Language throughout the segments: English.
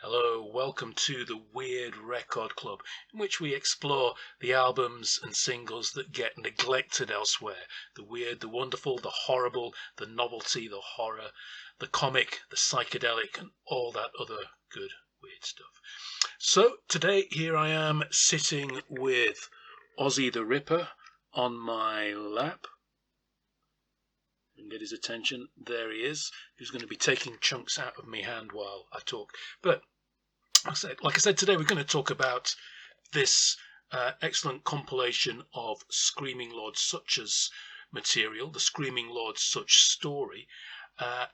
Hello, welcome to the Weird Record Club, in which we explore the albums and singles that get neglected elsewhere. The weird, the wonderful, the horrible, the novelty, the horror, the comic, the psychedelic, and all that other good, weird stuff. So, today, here I am sitting with Ozzy the Ripper on my lap. And get his attention. There he is. He's going to be taking chunks out of my hand while I talk. But like I said, today we're going to talk about this excellent compilation of Screaming Lord Sutch's material, the Screaming Lord Sutch story.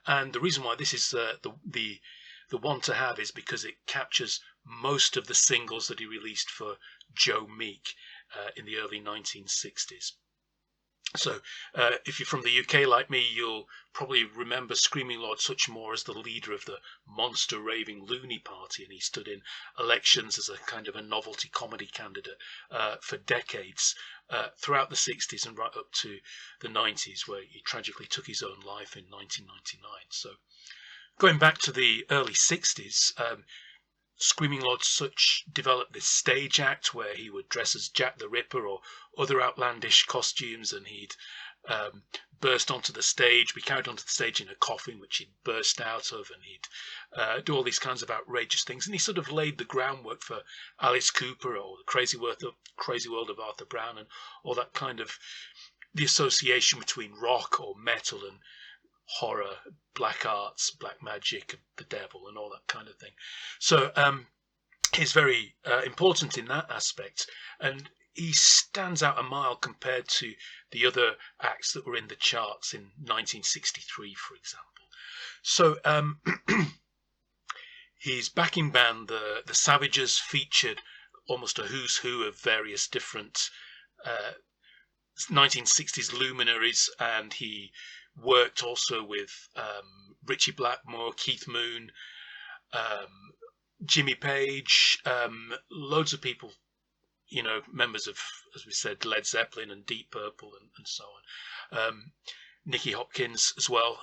And the reason why this is the one to have is because it captures most of the singles that he released for Joe Meek in the early 1960s. So, if you're from the UK like me, you'll probably remember Screaming Lord Sutch more as the leader of the monster raving loony party, and he stood in elections as a kind of a novelty comedy candidate for decades throughout the 60s and right up to the 90s, where he tragically took his own life in 1999. So, going back to the early 60s, Screaming Lord Sutch developed this stage act where he would dress as Jack the Ripper or other outlandish costumes, and he'd burst onto the stage, be carried onto the stage in a coffin which he'd burst out of, and he'd do all these kinds of outrageous things. And he sort of laid the groundwork for Alice Cooper or the Crazy World of Arthur Brown, and all that kind of the association between rock or metal and horror, black arts, black magic, the devil, and all that kind of thing. So he's very important in that aspect, and he stands out a mile compared to the other acts that were in the charts in 1963, for example. So his backing band, the Savages, featured almost a who's who of various different 1960s luminaries, and he worked also with Ritchie Blackmore, Keith Moon, Jimmy Page, loads of people, members of, as we said, Led Zeppelin and Deep Purple and so on. Nicky Hopkins as well.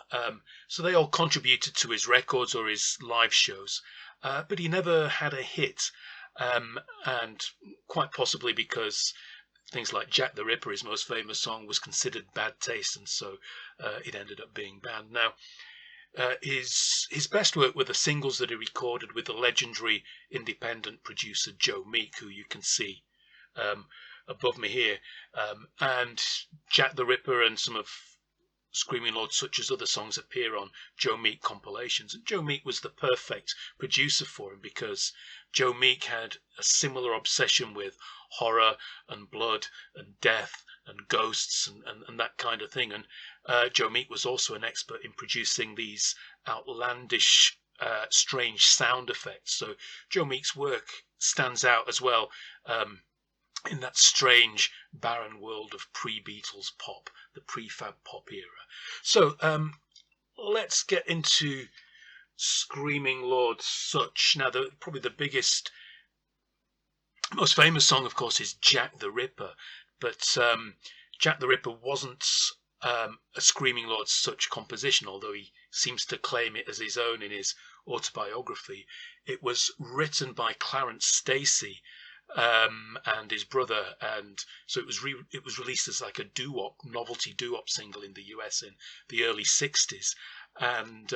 So they all contributed to his records or his live shows, but he never had a hit, and quite possibly because things like Jack the Ripper, his most famous song, was considered bad taste, and so it ended up being banned. Now, his best work were the singles that he recorded with the legendary independent producer Joe Meek, who you can see above me here, and Jack the Ripper and some of Screaming Lord Sutch's other songs appear on Joe Meek compilations. And Joe Meek was the perfect producer for him because Joe Meek had a similar obsession with horror and blood and death and ghosts and that kind of thing. And Joe Meek was also an expert in producing these outlandish, strange sound effects. So Joe Meek's work stands out as well in that strange, barren world of pre-Beatles pop, the prefab pop era. So let's get into Screaming Lord Sutch. Now, probably the biggest, most famous song, of course, is Jack the Ripper. But Jack the Ripper wasn't a Screaming Lord Sutch composition, although he seems to claim it as his own in his autobiography. It was written by Clarence Stacey and his brother, and so it was released as like a novelty doo-wop single in the US in the early 60s, and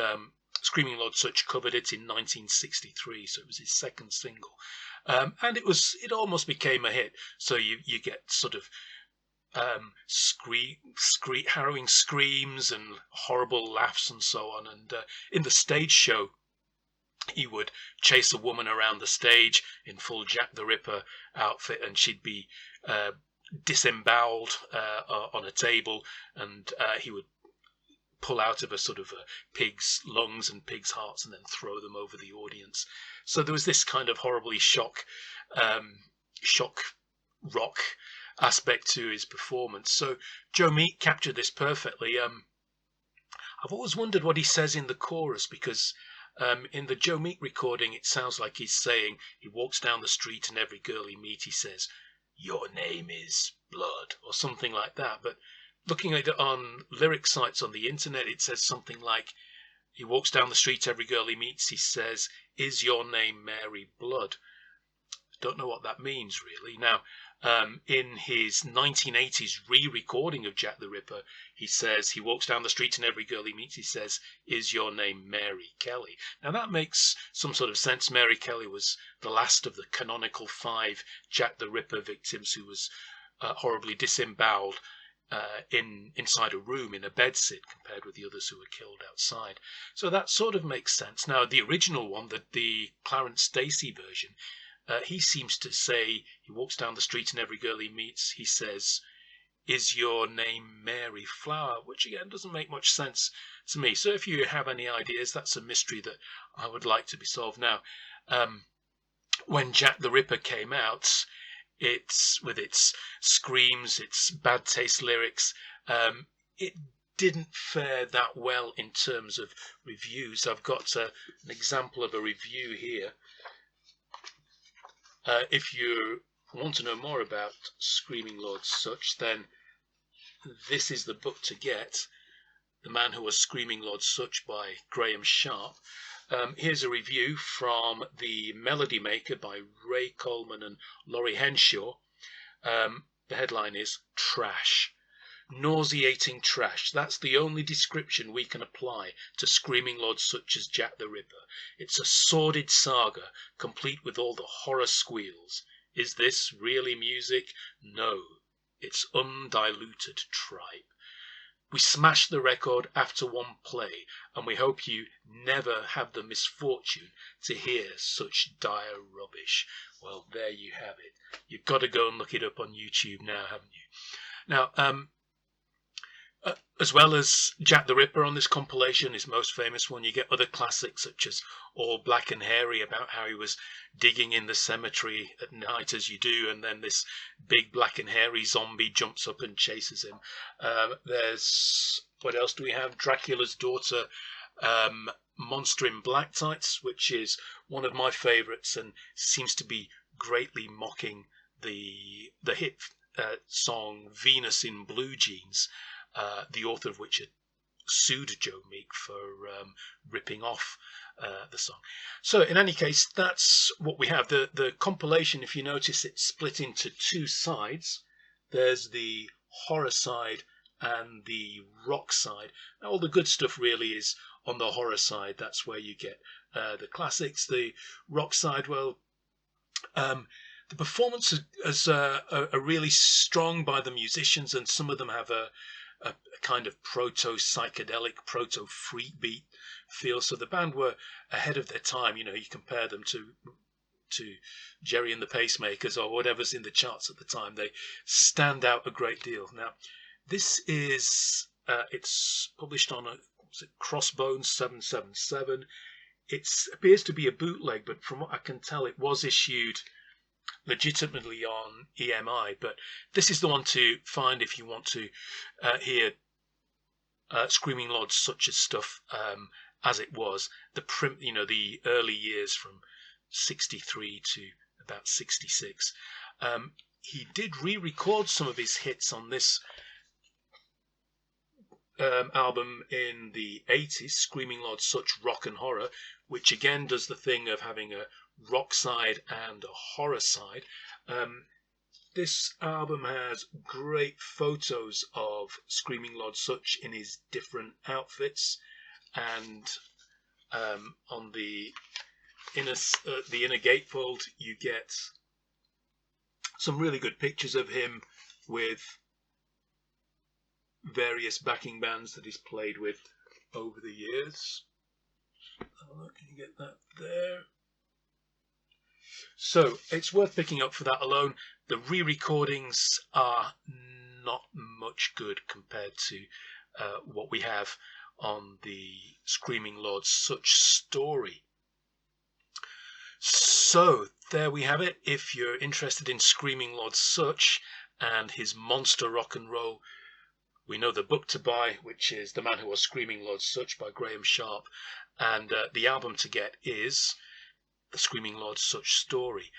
Screaming Lord Sutch covered it in 1963, so it was his second single, and it almost became a hit. So you get sort of harrowing screams and horrible laughs and so on, and in the stage show he would chase a woman around the stage in full Jack the Ripper outfit, and she'd be disemboweled on a table, and he would pull out of a sort of a pig's lungs and pig's hearts and then throw them over the audience. So there was this kind of horribly shock rock aspect to his performance. So Joe Meek captured this perfectly. I've always wondered what he says in the chorus, because in the Joe Meek recording, it sounds like he's saying, he walks down the street and every girl he meets, he says, "Your name is Blood," or something like that. But looking at it on lyric sites on the internet, it says something like, He walks down the street, every girl he meets, he says, "Is your name Mary Blood?" Don't know what that means, really. Now, in his 1980s re-recording of Jack the Ripper, he says, he walks down the street and every girl he meets, he says, "Is your name Mary Kelly?" Now, that makes some sort of sense. Mary Kelly was the last of the canonical 5 Jack the Ripper victims who was horribly disemboweled inside a room in a bedsit, compared with the others who were killed outside. So that sort of makes sense. Now, the original one, the Clarence Stacey version, he seems to say, he walks down the street and every girl he meets, he says, "Is your name Mary Flower?" Which again doesn't make much sense to me. So if you have any ideas, that's a mystery that I would like to be solved. Now, when Jack the Ripper came out, it's with its screams, its bad taste lyrics, it didn't fare that well in terms of reviews. I've got an example of a review here. If you want to know more about Screaming Lord Sutch, then this is the book to get. The Man Who Was Screaming Lord Sutch by Graham Sharp. Here's a review from The Melody Maker by Ray Coleman and Laurie Henshaw. The headline is "Trash." Nauseating trash. That's the only description we can apply to Screaming Lord Sutch's Jack the Ripper. It's a sordid saga, complete with all the horror squeals. Is this really music? No, it's undiluted tripe. We smashed the record after one play, and we hope you never have the misfortune to hear such dire rubbish. Well, there you have it. You've got to go and look it up on YouTube now, haven't you? Now, as well as Jack the Ripper on this compilation, his most famous one, you get other classics such as All Black and Hairy, about how he was digging in the cemetery at night as you do, and then this big black and hairy zombie jumps up and chases him. There's, what else do we have? Dracula's Daughter, Monster in Black Tights, which is one of my favourites and seems to be greatly mocking the hit song Venus in Blue Jeans, the author of which had sued Joe Meek for ripping off the song. So in any case, that's what we have. The compilation, if you notice, it's split into 2 sides. There's the horror side and the rock side. Now, all the good stuff really is on the horror side. That's where you get the classics. The rock side, well, the performance are really strong by the musicians, and some of them have a kind of proto-psychedelic, proto-freak beat feel. So the band were ahead of their time. You know, you compare them to Jerry and the Pacemakers or whatever's in the charts at the time. They stand out a great deal. Now, this is, it's published on Crossbones 777. It appears to be a bootleg, but from what I can tell, it was issued legitimately on EMI, but this is the one to find if you want to hear Screaming Lord Sutch's stuff as it was, the early years from 63 to about 66. He did re-record some of his hits on this album in the 80s, Screaming Lord Sutch Rock and Horror, which again does the thing of having a rock side and a horror side. This album has great photos of Screaming Lord Sutch in his different outfits, and on the inner gatefold you get some really good pictures of him with various backing bands that he's played with over the years. Oh, can you get that there? So it's worth picking up for that alone. The re-recordings are not much good compared to what we have on the Screaming Lord Sutch story. So there we have it. If you're interested in Screaming Lord Sutch and his monster rock and roll, we know the book to buy, which is The Man Who Was Screaming Lord Sutch by Graham Sharp, and the album to get is The Screaming Lord Sutch Story.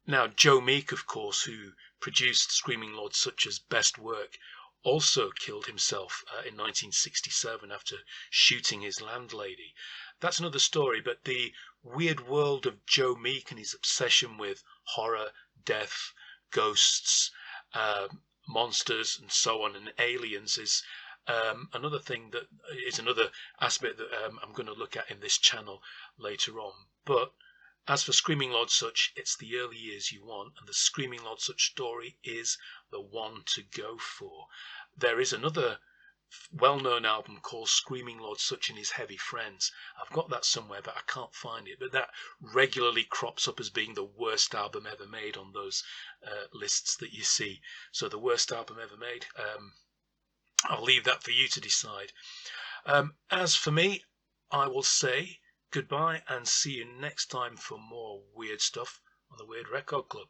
Now, Joe Meek, of course, who produced Screaming Lord Sutch's best work, also killed himself in 1967 after shooting his landlady. That's another story, but the weird world of Joe Meek and his obsession with horror, death, ghosts, monsters, and so on, and aliens is another thing that is another aspect that I'm going to look at in this channel later on. But as for Screaming Lord Sutch, it's the early years you want, and the Screaming Lord Sutch story is the one to go for. There is another well-known album called Screaming Lord Sutch and His Heavy Friends. I've got that somewhere, but I can't find it. But that regularly crops up as being the worst album ever made on those lists that you see. So the worst album ever made, I'll leave that for you to decide. As for me, I will say goodbye and see you next time for more weird stuff on the Weird Record Club.